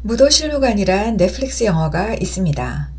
무도실무관이란 넷플릭스 영화가 있습니다.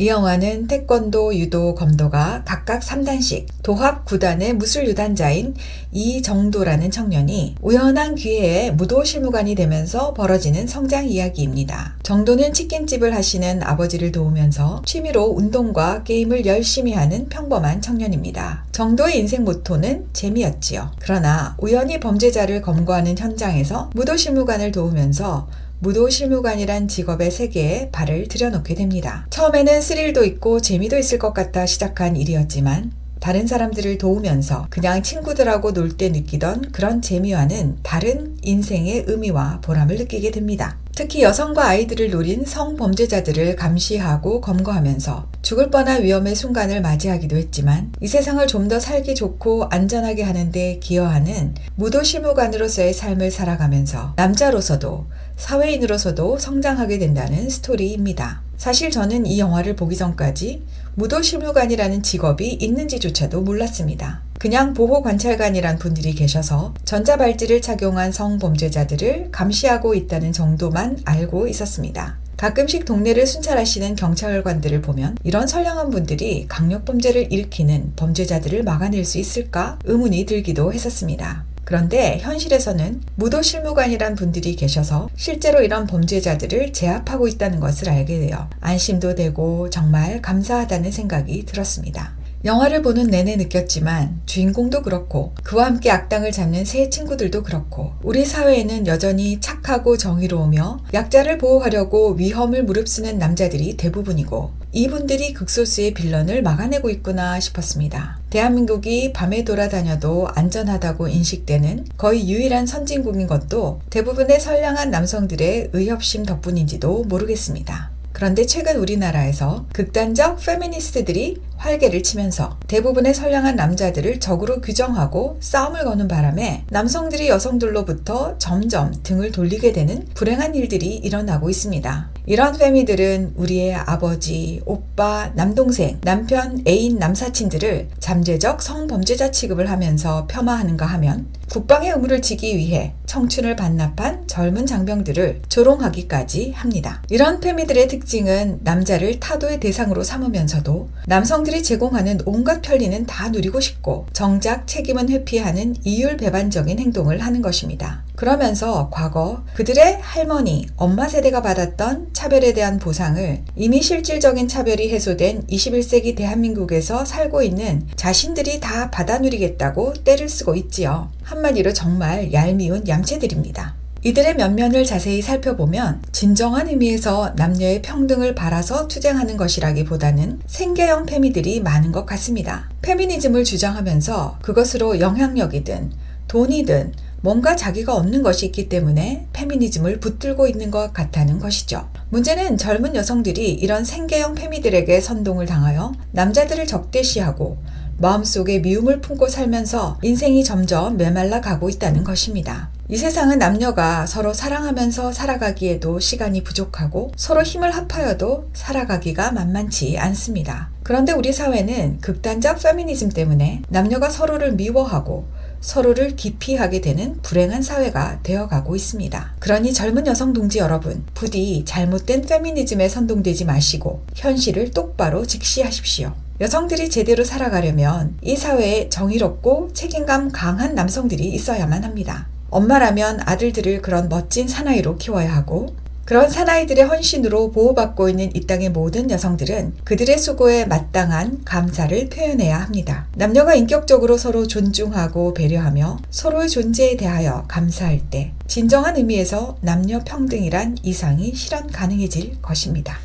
이 영화는 태권도, 유도, 검도가 각각 3단씩 도합 9단의 무술유단자인 이정도라는 청년이 우연한 기회에 무도실무관이 되면서 벌어지는 성장 이야기입니다. 정도는 치킨집을 하시는 아버지를 도우면서 취미로 운동과 게임을 열심히 하는 평범한 청년입니다. 정도의 인생 모토는 재미였지요. 그러나 우연히 범죄자를 검거하는 현장에서 무도실무관을 도우면서 무도실무관이란 직업의 세계에 발을 들여놓게 됩니다. 처음에는 스릴도 있고 재미도 있을 것 같아 시작한 일이었지만 다른 사람들을 도우면서 그냥 친구들하고 놀 때 느끼던 그런 재미와는 다른 인생의 의미와 보람을 느끼게 됩니다. 특히 여성과 아이들을 노린 성범죄자들을 감시하고 검거하면서 죽을 뻔한 위험의 순간을 맞이하기도 했지만 이 세상을 좀 더 살기 좋고 안전하게 하는 데 기여하는 무도실무관으로서의 삶을 살아가면서 남자로서도 사회인으로서도 성장하게 된다는 스토리입니다. 사실 저는 이 영화를 보기 전까지 무도실무관이라는 직업이 있는지조차도 몰랐습니다. 그냥 보호관찰관이란 분들이 계셔서 전자발찌를 착용한 성범죄자들을 감시하고 있다는 정도만 알고 있었습니다. 가끔씩 동네를 순찰하시는 경찰관들을 보면 이런 선량한 분들이 강력범죄를 일으키는 범죄자들을 막아낼 수 있을까 의문이 들기도 했었습니다. 그런데 현실에서는 무도실무관이란 분들이 계셔서 실제로 이런 범죄자들을 제압하고 있다는 것을 알게 되어 안심도 되고 정말 감사하다는 생각이 들었습니다. 영화를 보는 내내 느꼈지만 주인공도 그렇고 그와 함께 악당을 잡는 세 친구들도 그렇고 우리 사회에는 여전히 착하고 정의로우며 약자를 보호하려고 위험을 무릅쓰는 남자들이 대부분이고 이분들이 극소수의 빌런을 막아내고 있구나 싶었습니다. 대한민국이 밤에 돌아다녀도 안전하다고 인식되는 거의 유일한 선진국인 것도 대부분의 선량한 남성들의 의협심 덕분인지도 모르겠습니다. 그런데 최근 우리나라에서 극단적 페미니스트들이 활개를 치면서 대부분의 선량한 남자들을 적으로 규정하고 싸움을 거는 바람에 남성들이 여성들로부터 점점 등을 돌리게 되는 불행한 일들이 일어나고 있습니다. 이런 페미들은 우리의 아버지, 오빠, 남동생, 남편, 애인, 남사친들을 잠재적 성범죄자 취급을 하면서 폄하하는가 하면 국방의 의무를 지기 위해 청춘을 반납한 젊은 장병들을 조롱하기까지 합니다. 이런 페미들의 특징은 남자를 타도의 대상으로 삼으면서도 남성들이 제공하는 온갖 편리는 다 누리고 싶고 정작 책임은 회피하는 이율배반적인 행동을 하는 것입니다. 그러면서 과거 그들의 할머니, 엄마 세대가 받았던 차별에 대한 보상을 이미 실질적인 차별이 해소된 21세기 대한민국에서 살고 있는 자신들이 다 받아 누리겠다고 떼를 쓰고 있지요. 한마디로 정말 얄미운 얌체들입니다. 이들의 면면을 자세히 살펴보면 진정한 의미에서 남녀의 평등을 바라서 투쟁하는 것이라기보다는 생계형 페미들이 많은 것 같습니다. 페미니즘을 주장하면서 그것으로 영향력이든 돈이든 뭔가 자기가 얻는 것이 있기 때문에 페미니즘을 붙들고 있는 것 같다는 것이죠. 문제는 젊은 여성들이 이런 생계형 페미들에게 선동을 당하여 남자들을 적대시하고 마음속에 미움을 품고 살면서 인생이 점점 메말라 가고 있다는 것입니다. 이 세상은 남녀가 서로 사랑하면서 살아가기에도 시간이 부족하고 서로 힘을 합하여도 살아가기가 만만치 않습니다. 그런데 우리 사회는 극단적 페미니즘 때문에 남녀가 서로를 미워하고 서로를 기피하게 되는 불행한 사회가 되어가고 있습니다. 그러니 젊은 여성 동지 여러분, 부디 잘못된 페미니즘에 선동되지 마시고 현실을 똑바로 직시하십시오. 여성들이 제대로 살아가려면 이 사회에 정의롭고 책임감 강한 남성들이 있어야만 합니다. 엄마라면 아들들을 그런 멋진 사나이로 키워야 하고 그런 사나이들의 헌신으로 보호받고 있는 이 땅의 모든 여성들은 그들의 수고에 마땅한 감사를 표현해야 합니다. 남녀가 인격적으로 서로 존중하고 배려하며 서로의 존재에 대하여 감사할 때 진정한 의미에서 남녀 평등이란 이상이 실현 가능해질 것입니다.